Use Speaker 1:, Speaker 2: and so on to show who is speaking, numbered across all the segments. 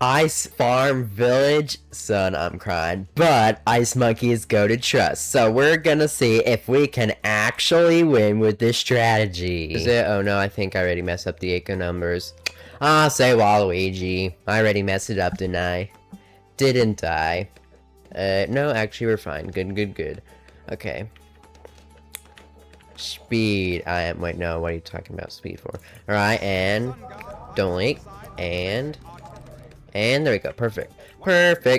Speaker 1: Ice Farm Village? Son, I'm crying. But Ice Monkeys go to trust. So we're gonna see if we can actually win with this strategy. Is it? Oh no, I think I already messed up the echo numbers. Ah, say Waluigi. I already messed it up, didn't I? Didn't I? No, actually we're fine. Good. Okay. Speed. Wait, no, what are you talking about speed for? Alright, and don't leak. And there we go. Perfect.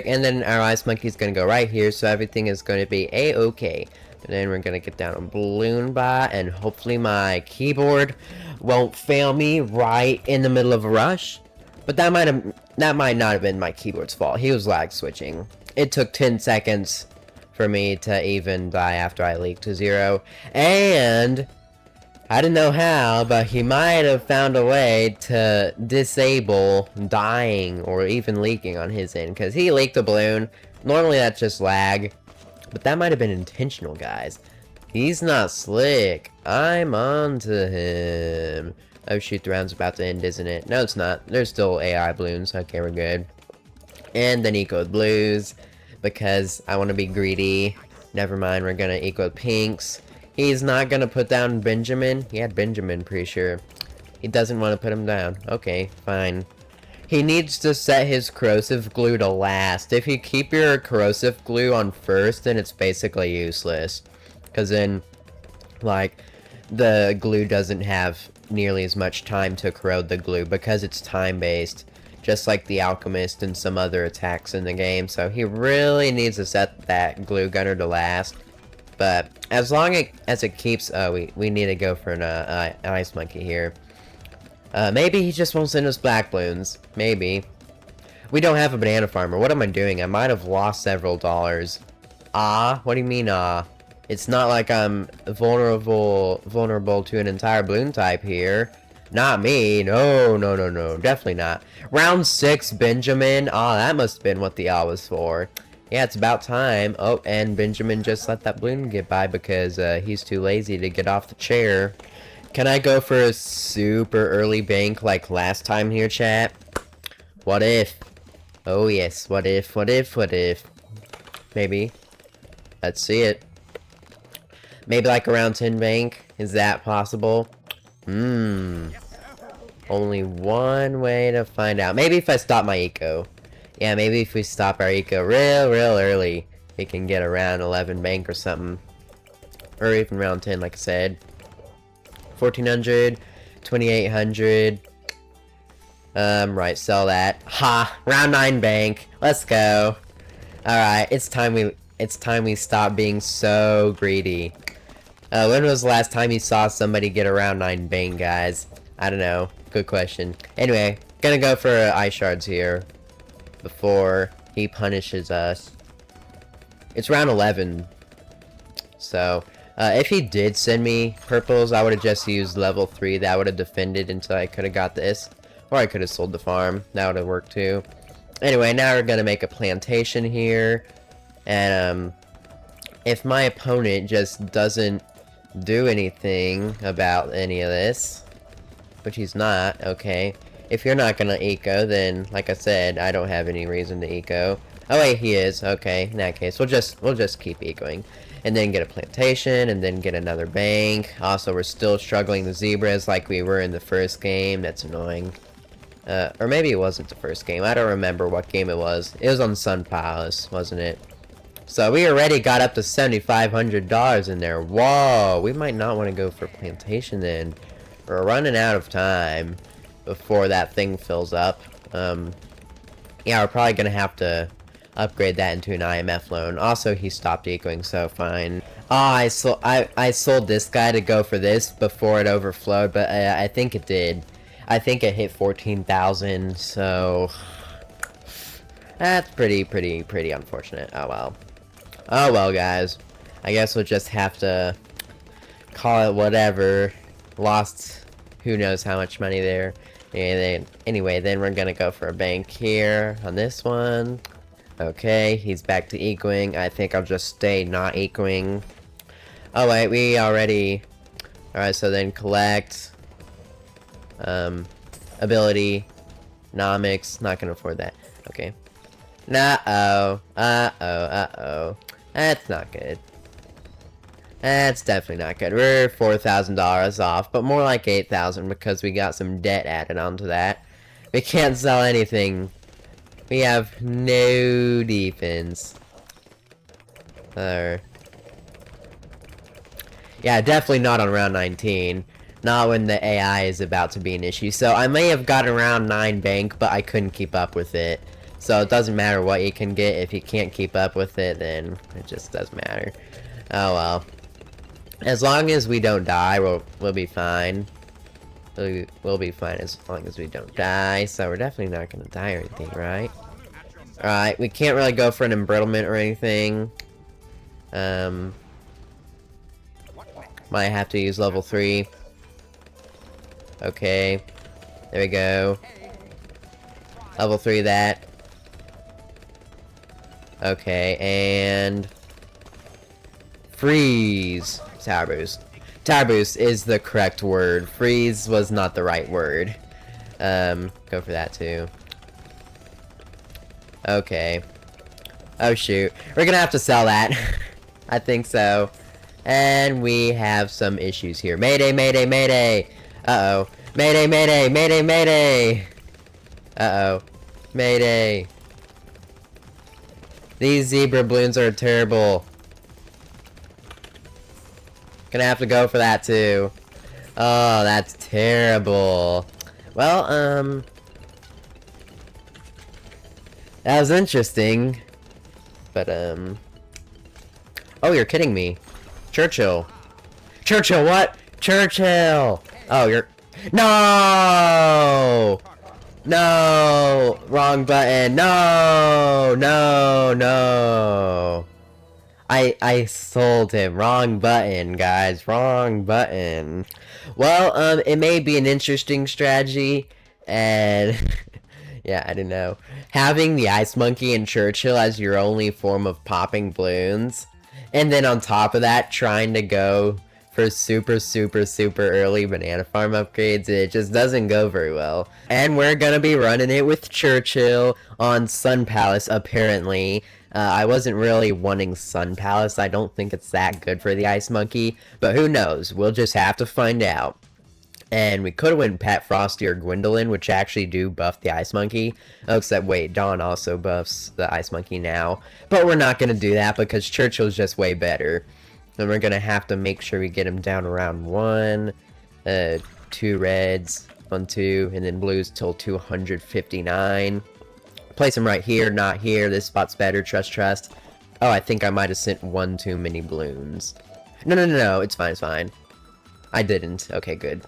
Speaker 1: And then our ice monkey's gonna go right here, so everything is gonna be a-okay. And then we're gonna get down on Bloon Bot, and hopefully my keyboard won't fail me right in the middle of a rush. But that might not have been my keyboard's fault. He was lag switching. It took 10 seconds for me to even die after I leaked to 0. And I don't know how, but he might have found a way to disable dying or even leaking on his end, because he leaked a balloon. Normally that's just lag, but that might have been intentional, guys. He's not slick. I'm on to him. Oh shoot, the round's about to end, isn't it? No, it's not. There's still AI balloons. Okay, we're good. And then eco blues, because I want to be greedy. Never mind, we're gonna eco pinks. He's not gonna put down Benjamin. He had Benjamin, pretty sure. He doesn't want to put him down. Okay, fine. He needs to set his corrosive glue to last. If you keep your corrosive glue on first, then it's basically useless. Because then, like, the glue doesn't have nearly as much time to corrode the glue because it's time-based. Just like the alchemist and some other attacks in the game. So he really needs to set that glue gunner to last. But as long as it keeps, we need to go for an ice monkey here. Maybe he just won't send us black balloons. Maybe. We don't have a banana farmer. What am I doing? I might have lost several dollars. What do you mean It's not like I'm vulnerable to an entire balloon type here. Not me. No. Definitely not. Round 6, Benjamin. That must have been what the was for. Yeah, it's about time. Oh, and Benjamin just let that balloon get by because he's too lazy to get off the chair. Can I go for a super early bank like last time here, chat? What if? Oh yes, what if? Maybe. Let's see it. Maybe like around 10 bank? Is that possible? Only one way to find out. Maybe if I stop my eco. Yeah, maybe if we stop our eco real early, we can get around 11 bank or something. Or even round 10, like I said. 1400, 2800. Right, sell that. Ha! Round 9 bank. Let's go. Alright, it's time we stop being so greedy. When was the last time you saw somebody get around 9 bank, guys? I don't know. Good question. Anyway, gonna go for ice shards here before he punishes us. It's round 11. So, if he did send me purples, I would have just used level 3. That would have defended until I could have got this. Or I could have sold the farm. That would have worked too. Anyway, now we're gonna make a plantation here. And, if my opponent just doesn't do anything about any of this, which he's not, okay. If you're not gonna eco, then, like I said, I don't have any reason to eco. Oh wait, he is. Okay, in that case, we'll just keep ecoing. And then get a plantation, and then get another bank. Also, we're still struggling the zebras like we were in the first game. That's annoying. Or maybe it wasn't the first game. I don't remember what game it was. It was on Sun Palace, wasn't it? So we already got up to $7,500 in there. Whoa, we might not want to go for plantation then. We're running out of time before that thing fills up. Yeah, we're probably gonna have to upgrade that into an IMF loan. Also, he stopped ecoing, so fine. I sold this guy to go for this before it overflowed, but I think it did. I think it hit 14,000, so that's pretty unfortunate. Oh well. Oh well, guys. I guess we'll just have to call it whatever. Lost who knows how much money there. And then, anyway, then we're gonna go for a bank here on this one. Okay, he's back to ecoing. I think I'll just stay not ecoing. Oh wait, we already... Alright, so then collect. Ability. Nomics. Not gonna afford that. Okay. Uh-oh. Uh-oh. Uh-oh. That's not good. That's definitely not good. We're $4,000 off, but more like 8,000 because we got some debt added onto that. We can't sell anything. We have no defense. Yeah, definitely not on round 19. Not when the AI is about to be an issue. So I may have gotten around 9 bank, but I couldn't keep up with it. So it doesn't matter what you can get. If you can't keep up with it, then it just doesn't matter. Oh well. As long as we don't die, we'll be fine. We'll be fine as long as we don't die. So we're definitely not gonna die or anything, right? Alright, we can't really go for an embrittlement or anything. Might have to use level 3. Okay. There we go. Level 3 that. Okay, and... freeze! Tower boost. Tower boost is the correct word. Freeze was not the right word. Go for that too. Okay. Oh shoot. We're gonna have to sell that. I think so. And we have some issues here. Mayday, mayday, mayday! Uh-oh. Mayday, mayday, mayday, mayday! Uh-oh. Mayday. These zebra balloons are terrible. Gonna have to go for that too. Oh, that's terrible. Well, that was interesting. But, oh, you're kidding me. Churchill. Churchill, what? Churchill! Oh, you're... No! No! Wrong button. No! No, no. I sold him. Wrong button, guys. Wrong button. Well, it may be an interesting strategy, and... yeah, I don't know. Having the Ice Monkey and Churchill as your only form of popping balloons, and then on top of that, trying to go for super early banana farm upgrades, it just doesn't go very well. And we're gonna be running it with Churchill on Sun Palace, apparently. I wasn't really wanting Sun Palace. I don't think it's that good for the Ice Monkey, but who knows? We'll just have to find out. And we could have went Pat Frosty or Gwendolyn, which actually do buff the Ice Monkey. Oh, except wait, Dawn also buffs the Ice Monkey now. But we're not going to do that because Churchill's just way better. And we're going to have to make sure we get him down around 1, 2 reds, 1, 2, and then blues till 259. Place him right here, not here. This spot's better, trust. Oh, I think I might have sent 1 too many balloons. No, it's fine. I didn't. Okay, good.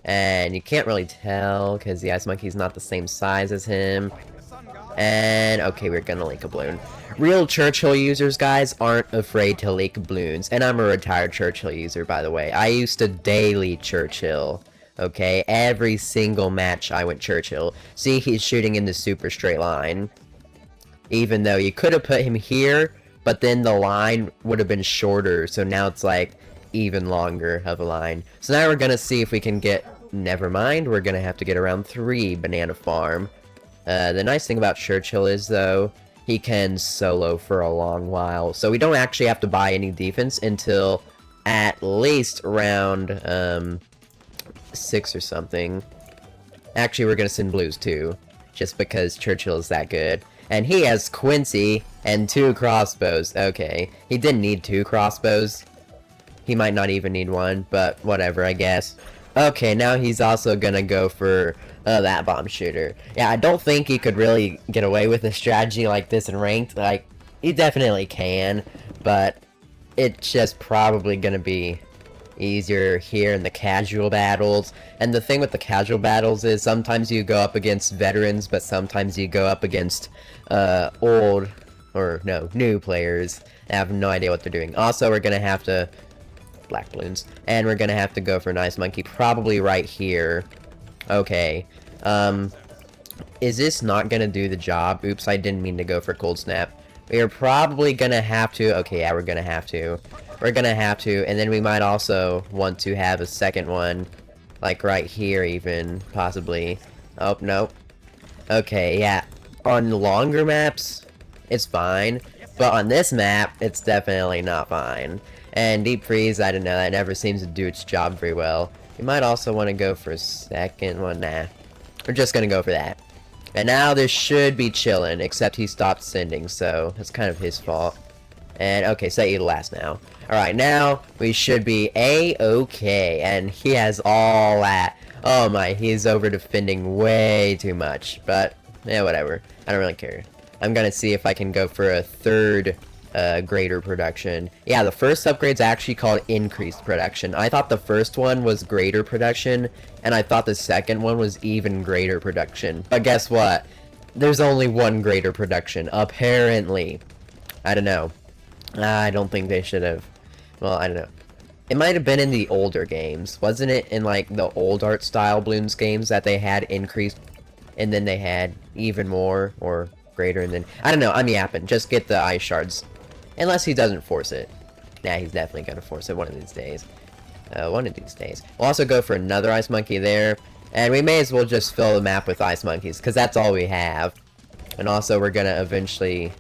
Speaker 1: And you can't really tell because the Ice Monkey's not the same size as him. And okay, we're gonna leak a balloon. Real Churchill users, guys, aren't afraid to leak balloons. And I'm a retired Churchill user, by the way. I used to daily Churchill. Okay, every single match I went Churchill. See, he's shooting in the super straight line. Even though you could have put him here, but then the line would have been shorter. So now it's like even longer of a line. So now we're gonna see if we can get... Never mind, we're gonna have to get around 3 banana farm. The nice thing about Churchill is, though, he can solo for a long while. So we don't actually have to buy any defense until at least round 6 or something. Actually, we're gonna send blues too, just because Churchill is that good. And he has Quincy and 2 crossbows. Okay, he didn't need 2 crossbows. He might not even need 1, but whatever, I guess. Okay, now he's also gonna go for that bomb shooter. Yeah, I don't think he could really get away with a strategy like this in ranked. Like, he definitely can, but it's just probably gonna be easier here in the casual battles. And the thing with the casual battles is sometimes you go up against veterans, but sometimes you go up against new players that have no idea what they're doing. Also, we're gonna have to... black balloons. And we're gonna have to go for an Ice Monkey, probably right here. Okay. Is this not gonna do the job? Oops, I didn't mean to go for Cold Snap. We are probably gonna have to... Okay, yeah, we're gonna have to. We're gonna have to, and then we might also want to have a second one, like right here even, possibly. Oh, no. Okay, yeah. on longer maps, it's fine. But on this map, it's definitely not fine. And Deep Freeze, I don't know, that never seems to do its job very well. You might also want to go for a second one. Nah. We're just gonna go for that. And now this should be chillin', except he stopped sending, so that's kind of his fault. And, okay, set you to last now. Alright, now we should be A-okay, and he has all that. Oh my, he's over defending way too much, but, yeah, whatever. I don't really care. I'm gonna see if I can go for a third greater production. Yeah, the first upgrade's actually called increased production. I thought the first one was greater production, and I thought the second one was even greater production. But guess what? There's only one greater production, apparently. I don't know. I don't think they should have. Well, I don't know. It might have been in the older games. Wasn't it in, like, the old art style Bloons games that they had increased, and then they had even more, or greater, and then... I don't know, I'm yapping. Just get the ice shards. Unless he doesn't force it. Nah, he's definitely gonna force it one of these days. One of these days. We'll also go for another ice monkey there. And we may as well just fill the map with ice monkeys, because that's all we have. And also, we're gonna eventually...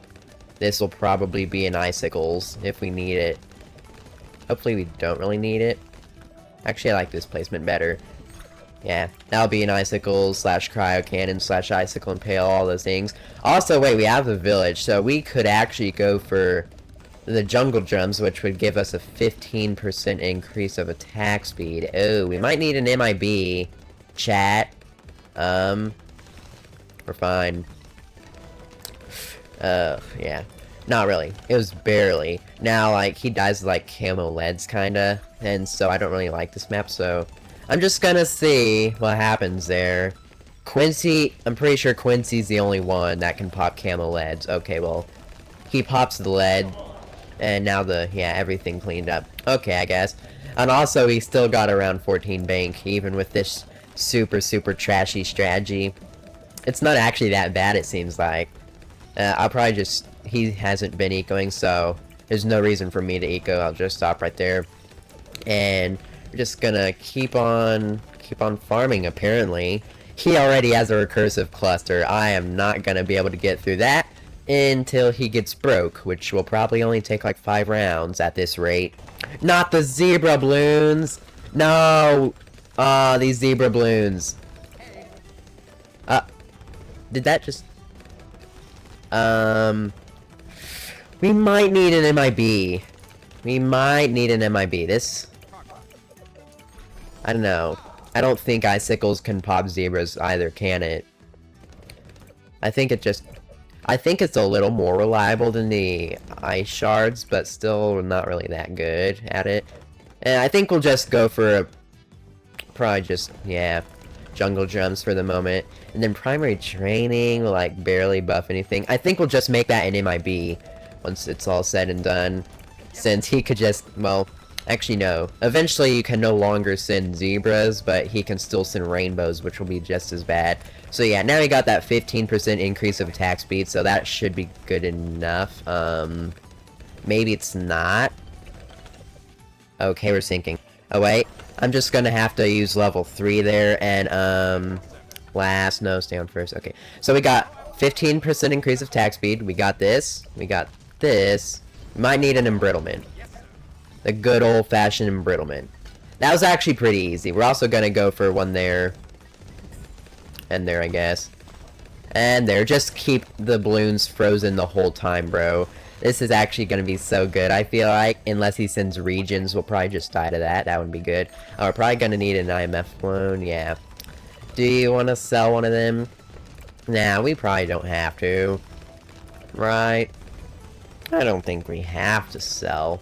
Speaker 1: This will probably be in icicles, if we need it. Hopefully we don't really need it. Actually, I like this placement better. Yeah, that'll be an icicles slash cryo cannon slash icicle impale, all those things. Also, wait, we have the village, so we could actually go for the jungle drums, which would give us a 15% increase of attack speed. Oh, we might need an MIB. Chat. We're fine. Yeah. Not really. It was barely. Now, like, he dies like camo leads, kinda. And so I don't really like this map, so... I'm just gonna see what happens there. Quincy... I'm pretty sure Quincy's the only one that can pop camo leads. Okay, well... He pops the lead. And now yeah, everything cleaned up. Okay, I guess. And also, he still got around 14 bank, even with this super, super trashy strategy. It's not actually that bad, it seems like. I'll probably just... He hasn't been ecoing, so there's no reason for me to eco. I'll just stop right there. And we're just gonna keep on farming, apparently. He already has a recursive cluster. I am not gonna be able to get through that until he gets broke, which will probably only take like 5 rounds at this rate. Not the zebra balloons! No! Ah, these zebra balloons. Did that just... We might need an MIB. We might need an MIB. This... I don't know. I don't think icicles can pop zebras either, can it? I think it just... I think it's a little more reliable than the ice shards, but still not really that good at it. And I think we'll just go for a... Probably just, yeah, jungle drums for the moment. And then primary training will, like, barely buff anything. I think we'll just make that an MIB once it's all said and done. Since he could just, well, actually no. Eventually you can no longer send zebras, but he can still send rainbows, which will be just as bad. So yeah, now we got that 15% increase of attack speed, so that should be good enough. Maybe it's not. Okay, we're sinking. Oh wait, I'm just gonna have to use level 3 there, and no, stay on first. Okay, so we got 15% increase of attack speed. We got this. We got this. We might need an embrittlement. The good old-fashioned embrittlement. That was actually pretty easy. We're also gonna go for one there. And there, I guess. And there. Just keep the balloons frozen the whole time, bro. This is actually gonna be so good, I feel like. Unless he sends regions, we'll probably just die to that. That would be good. Oh, we're probably gonna need an IMF balloon. Yeah. Do you want to sell one of them? Nah, we probably don't have to. Right? I don't think we have to sell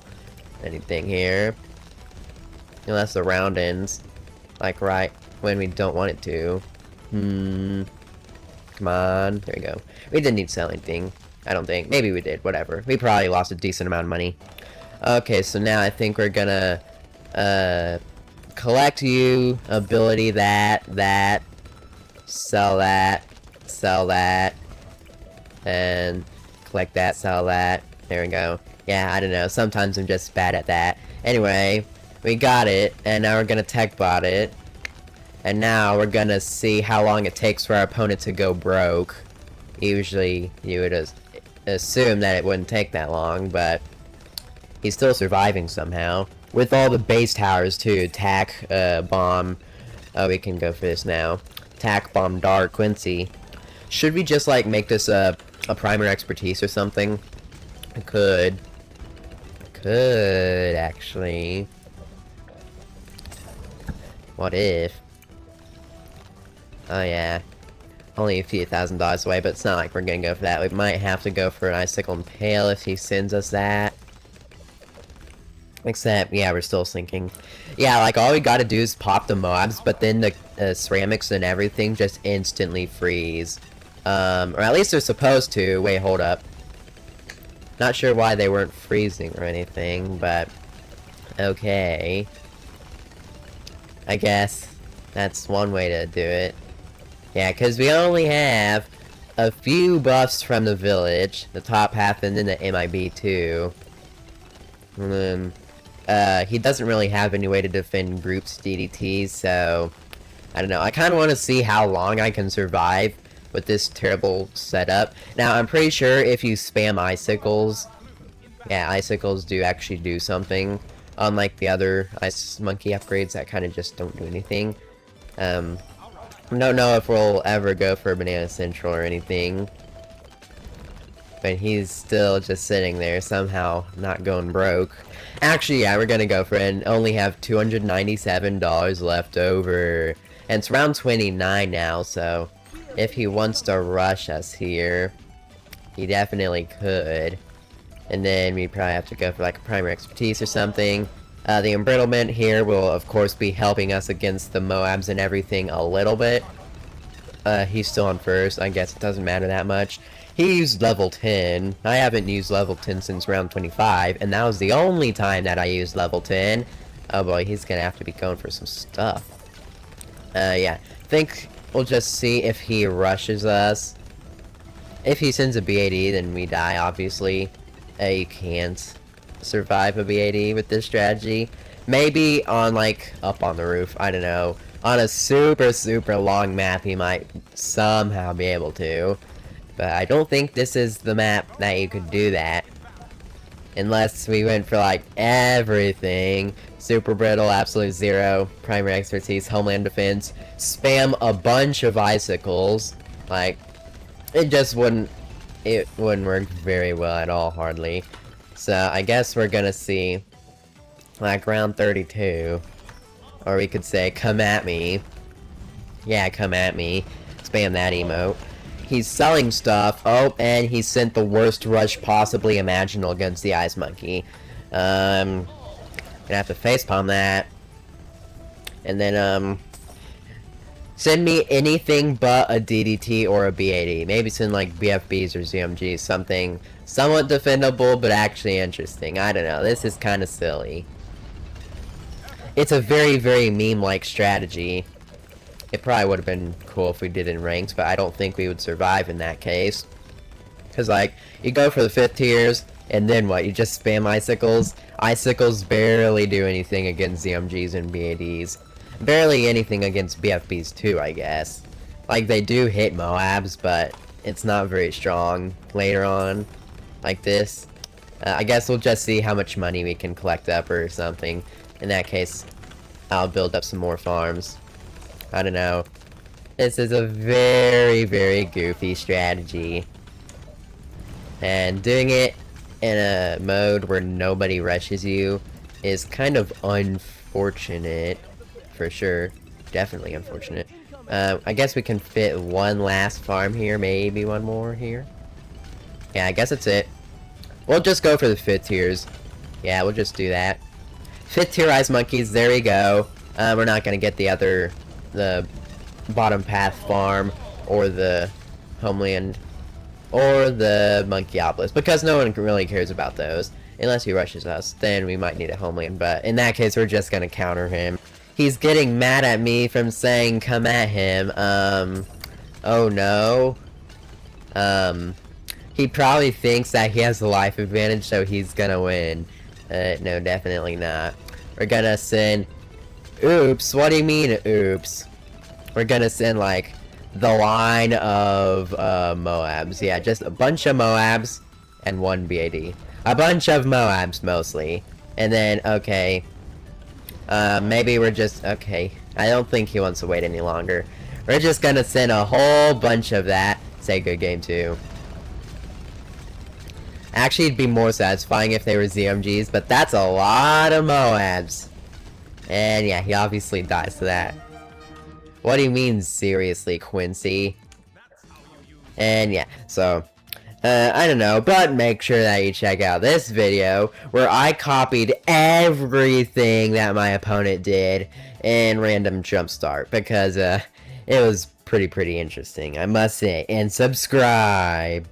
Speaker 1: anything here. Unless the round ends. Like, right when we don't want it to. Come on. There we go. We didn't need to sell anything. I don't think. Maybe we did. Whatever. We probably lost a decent amount of money. Okay, so now I think we're gonna, collect you, ability that, sell that, and collect that, sell that. There we go. Yeah, I don't know. Sometimes I'm just bad at that. Anyway, we got it, and now we're gonna tech bot it. And now we're gonna see how long it takes for our opponent to go broke. Usually, you would assume that it wouldn't take that long, but he's still surviving somehow. With all the base towers, too. Tack, bomb. Oh, we can go for this now. Tack, bomb, dart, Quincy. Should we just, like, make this a primer expertise or something? I could. Could, actually. What if? Oh, yeah. Only a few $1,000s away, but it's not like we're gonna go for that. We might have to go for an Icicle Impale if he sends us that. Except, yeah, we're still sinking. Yeah, like, all we gotta do is pop the Moabs, but then the ceramics and everything just instantly freeze. Or at least they're supposed to. Wait, hold up. Not sure why they weren't freezing or anything, but... okay. I guess that's one way to do it. Yeah, because we only have a few buffs from the village. The top half and then the MIB too. And then, he doesn't really have any way to defend groups DDTs, so... I don't know. I kind of want to see how long I can survive with this terrible setup. Now, I'm pretty sure if you spam icicles... yeah, icicles do actually do something. Unlike the other Ice Monkey upgrades that kind of just don't do anything. I don't know if we'll ever go for Banana Central or anything. But he's still just sitting there, somehow not going broke. Actually, yeah, we're gonna go for it and only have $297 left over. And it's round 29 now, so if he wants to rush us here, he definitely could. And then we probably have to go for like a primer expertise or something. The embrittlement here will of course be helping us against the Moabs and everything a little bit. He's still on first. I guess it doesn't matter that much. He used level 10. I haven't used level 10 since round 25, and that was the only time that I used level 10. Oh boy, he's gonna have to be going for some stuff. Yeah. I think we'll just see if he rushes us. If he sends a BAD, then we die, obviously. You can't survive a BAD with this strategy. Maybe on, like, up on the roof. I don't know. On a super, super long map, he might somehow be able to. But I don't think this is the map that you could do that. Unless we went for, like, everything. Super brittle, absolute zero, primary expertise, homeland defense. Spam a bunch of icicles. Like, it just wouldn't... it wouldn't work very well at all, hardly. So, I guess we're gonna see, like, round 32. Or we could say, come at me. Yeah, come at me. Spam that emote. He's selling stuff. Oh, and he sent the worst rush possibly imaginable against the Ice Monkey. Gonna have to facepalm that. And then, send me anything but a DDT or a BAD. Maybe send, like, BFBs or ZMGs. Something somewhat defendable, but actually interesting. I don't know. This is kind of silly. It's a very, very meme-like strategy. It probably would have been cool if we did it in ranks, but I don't think we would survive in that case. Because, like, you go for the 5th tiers, and then what? You just spam icicles? Icicles barely do anything against ZMGs and BADs. Barely anything against BFBs too, I guess. Like, they do hit Moabs, but it's not very strong later on. Like this. I guess we'll just see how much money we can collect up or something. In that case, I'll build up some more farms. I don't know. This is a very, very goofy strategy. And doing it in a mode where nobody rushes you is kind of unfortunate. For sure. Definitely unfortunate. I guess we can fit one last farm here. Maybe one more here. Yeah, I guess that's it. We'll just go for the 5th tiers. Yeah, we'll just do that. 5th tier Ice Monkeys, there we go. We're not gonna get the bottom path farm, or the homeland, or the monkey obelisk, because no one really cares about those. Unless he rushes us, then we might need a homeland, but in that case, we're just gonna counter him. He's getting mad at me from saying come at him. Oh no. He probably thinks that he has the life advantage, so he's gonna win. No, definitely not. We're gonna send... Oops, what do you mean, oops? We're gonna send, like, the line of Moabs. Yeah, just a bunch of Moabs and one BAD. A bunch of Moabs mostly. And then, okay. Maybe we're just, okay. I don't think he wants to wait any longer. We're just gonna send a whole bunch of that. Say good game too. Actually, it'd be more satisfying if they were ZMGs, but that's a lot of Moabs. And yeah, he obviously dies to that. What do you mean, seriously, Quincy? And yeah, so, I don't know, but make sure that you check out this video where I copied everything that my opponent did in Random Jumpstart, because, it was pretty interesting, I must say, and subscribe!